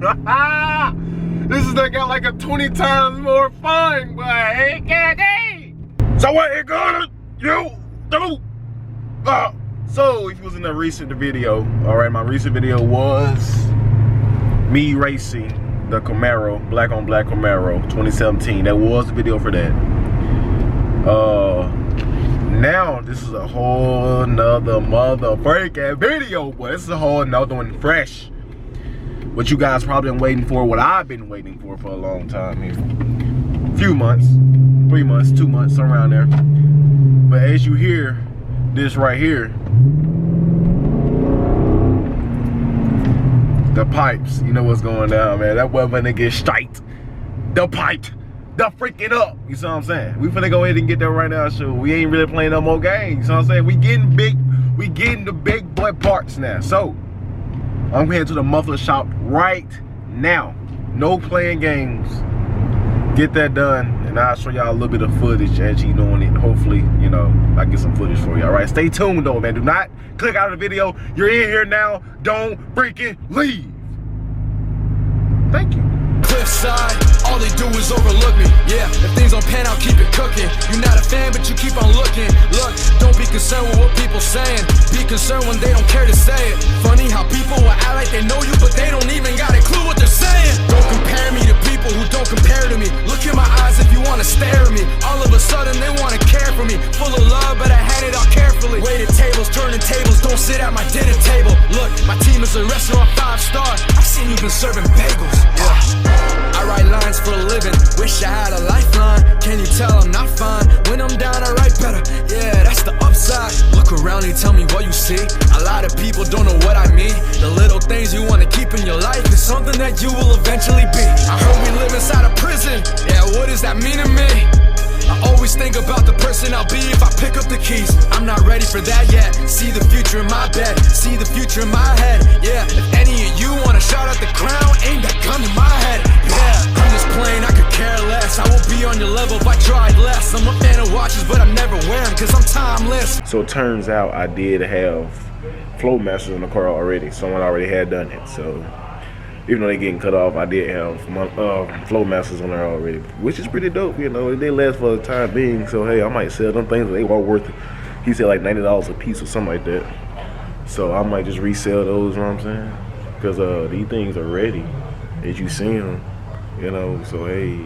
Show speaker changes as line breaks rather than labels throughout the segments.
This is got like a 20 times more fun, but ain't got it. So what it gonna you do? So if you was in a recent video, all right, my recent video was me racing the Camaro, black on black Camaro 2017. That was the video for that. Now this is a whole nother motherfucking video, boy. This is a whole nother one, fresh. What you guys probably been waiting for, what I've been waiting for a long time here. Few months, 3 months, 2 months, around there. But as you hear this right here, the pipes, you know what's going down, man. That weather gonna get straight. The pipe, the freaking up. You see what I'm saying? We finna go ahead and get that right now, so we ain't really playing no more games. You know what I'm saying? We getting the big boy parts now. So I'm heading to the muffler shop right now. No playing games. Get that done, and I'll show y'all a little bit of footage as you doing it. Hopefully, you know, I get some footage for you. All right, stay tuned though, man. Do not click out of the video. You're in here now. Don't freaking leave. Thank you.
Cliffside, all they do is overlook me. Yeah, if things don't pan out, keep it cooking. You're not a fan, but you keep on looking. Look, don't be concerned with what people saying. Be concerned when they don't care to say it. Funny how people will act like they know you, but they don't even got a clue what they're saying. Don't compare me to people who don't compare to me. Look in my eyes if you wanna stare at me. All of a sudden they wanna care for me. Full of love, but I hand it out carefully. Waited tables, turning tables, don't sit at my dinner table. Look, my team is a restaurant 5-star. I've seen you been serving bagels. Yeah. I write lines for a living, wish I had a lifeline. Can you tell I'm not fine? When I'm down I write better, yeah, that's the upside. Look around and tell me what you see. A lot of people don't know what I mean. The little things you want to keep in your life is something that you will eventually be. I heard we live inside a prison, yeah, what does that mean to me? I always think about the person I'll be if I pick up the keys. I'm not ready for that yet. See the future in my bed, see the future in my head. Yeah, if any of you wanna shout out the crown, aim that gun in my head. Yeah, I'm just playing, I could care less. I won't be on your level if I tried less. I'm a fan of watches, but I never wear them cause I'm timeless.
So it turns out I did have flow masters in the car already. Someone already had done it. So even though they getting cut off, I did have my flow masters on there already, which is pretty dope. You know, they last for the time being. So hey, I might sell them things. They weren't worth it. He said like $90 a piece or something like that. So I might just resell those. You know what I'm saying? Because these things are ready, as you see them. You know, so hey,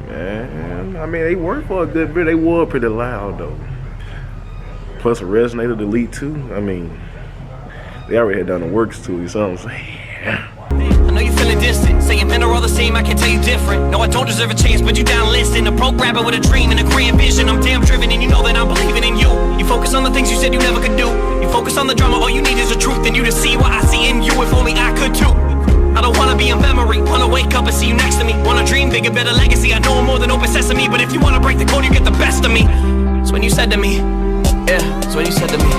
man. I mean, they work for a good bit. They were pretty loud though. Plus a resonator delete too. I mean, they already had done the works to you, so I'm saying.
I know you're feeling distant, saying men are all the same, I can tell you different. No, I don't deserve a chance, but you down listen. A programmer with a dream and a grand vision. I'm damn driven and you know that I'm believing in you. You focus on the things you said you never could do. You focus on the drama, all you need is the truth. And you to see what I see in you, if only I could too. I don't wanna be a memory, wanna wake up and see you next to me. Wanna dream bigger, better legacy. I know I'm more than open sesame, but if you wanna break the code, you get the best of me. It's when you said to me, yeah, it's when you said to me.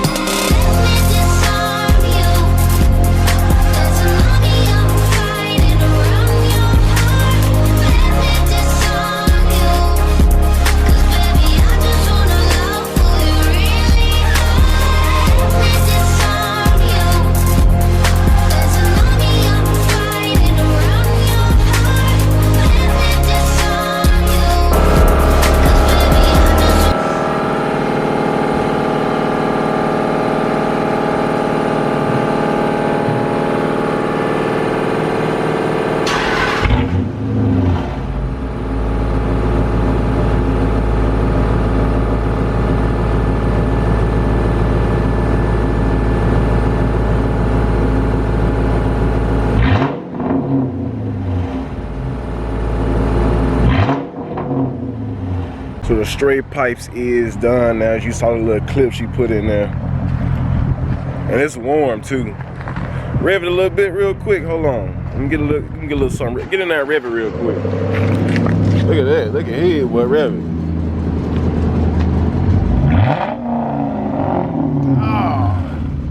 So the straight pipes is done now. As you saw the little clip she put in there. And it's warm too. Rev it a little bit real quick. Hold on. Let me get a little something. Get in there and rev it real quick. Look at that. Look at here, boy, rev it. Oh,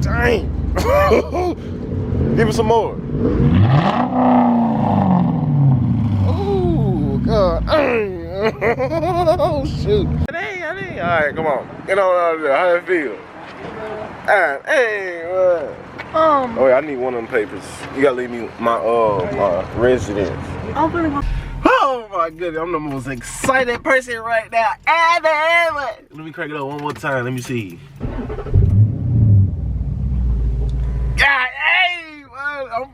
dang. Give it some more. Oh, God. Oh, shoot. I ain't. All right, come on. Get on out of there. How it feel? Hey, Oh wait, I need one of them papers. You gotta leave me my my residence.
I'm gonna go.
Oh my goodness, I'm the most excited person right now. Ever. Let me crank it up one more time. Let me see. God, hey, man, I'm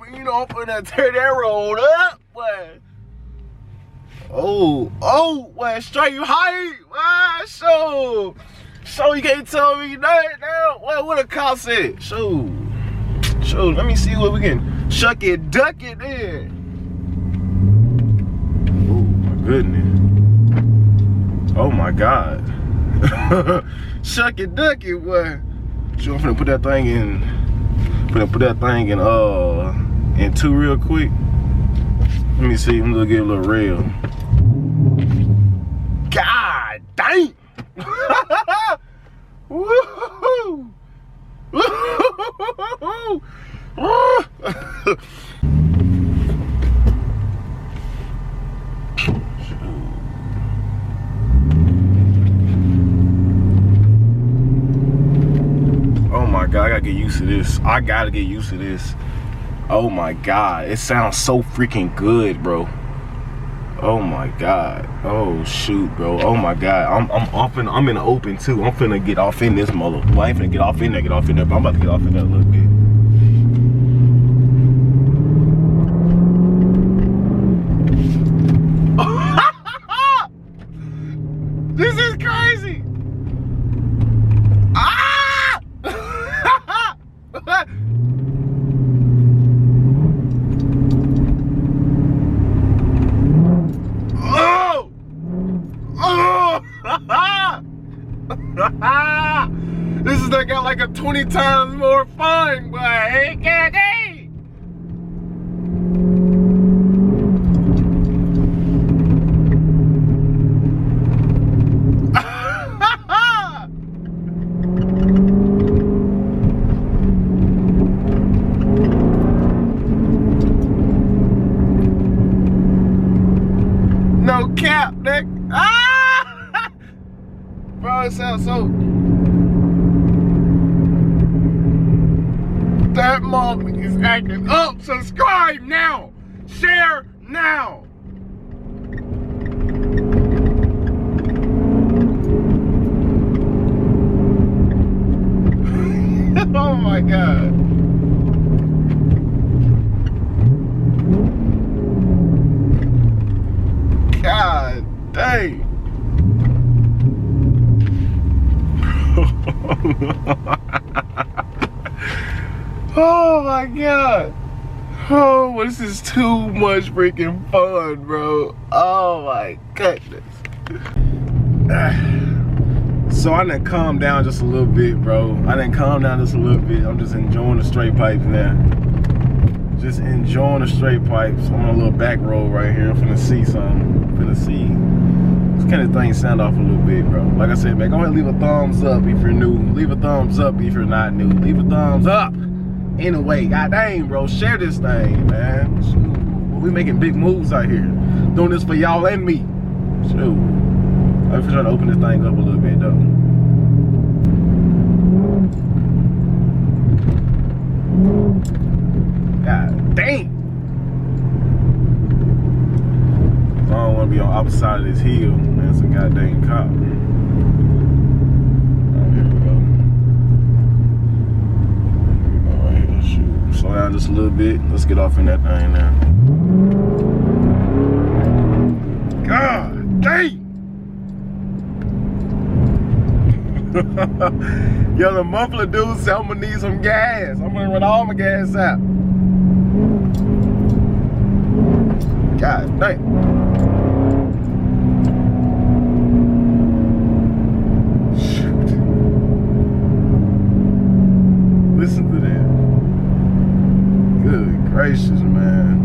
gonna turn that road up, boy. Oh, boy, straight height, boy. So you can't tell me nothing now. What a cop said. So, let me see what we can shuck it, duck it in. Oh my goodness. Oh my God. Shuck it, duck it, boy. So I'm gonna put that thing in. Put that thing in two real quick. Let me see. I'm gonna get a little real. God dang! Woo-hoo-hoo. Woo-hoo-hoo-hoo. Oh my God, I gotta get used to this. I gotta get used to this. Oh my God, it sounds so freaking good, bro. Oh my God. Oh shoot, bro. Oh my God. I'm in the open too. I'm finna get off in this mother. Well, I ain't finna get off in there, but I'm about to get off in there a little bit. This is crazy. Ah! This is that got like a 20 times more fun, boy. Hey, God dang. No cap, Nick. Ah! Bro, it sounds so. That mom is acting up. Subscribe now. Share now. Oh my God. God dang. Oh my God. Oh, this is too much freaking fun, bro. Oh my goodness. So I done calmed down just a little bit, bro. I'm just enjoying the straight pipes now. Just enjoying the straight pipes. I'm on a little back road right here. I'm finna see something. This kind of thing sound off a little bit, bro. Like I said, man, go ahead and leave a thumbs up if you're new. Leave a thumbs up if you're not new. Leave a thumbs up. Anyway, god dang, bro, share this thing, man. Shoot. We making big moves out here. Doing this for y'all and me. Shoot. I'm trying to open this thing up a little bit, though. God dang. I don't want to be on the opposite side of this hill. Man, it's a goddamn cop. Slow down just a little bit. Let's get off in that thing now. God dang! Yo, the muffler dude said I'm gonna need some gas. I'm gonna run all my gas out. God dang. Shoot. Listen to that. Good gracious, man.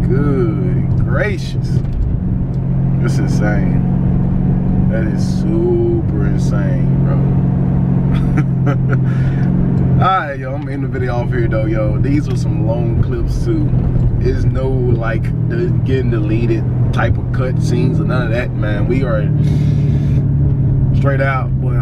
Good gracious. That's insane. That is super insane, bro. Alright, yo, I'm ending the video off here, though, yo. These were some long clips, too. It's no, like, getting deleted type of cut scenes or none of that, man. We are straight out, boy.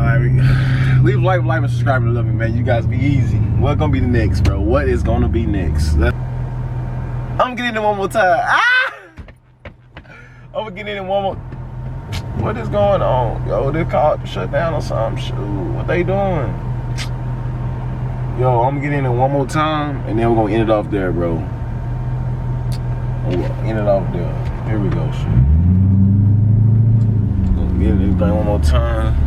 Leave a like, and subscribe and love me, man. You guys be easy. What's gonna be the next, bro? What is gonna be next? I'm getting it one more time. Ah! I'm gonna get in it one more. What is going on? Yo, they called to shut down or something. Shoot, what they doing? Yo, I'm gonna get in it one more time, and then we're gonna end it off there, bro. End it off there. Here we go, shit. Gonna get anything one more time.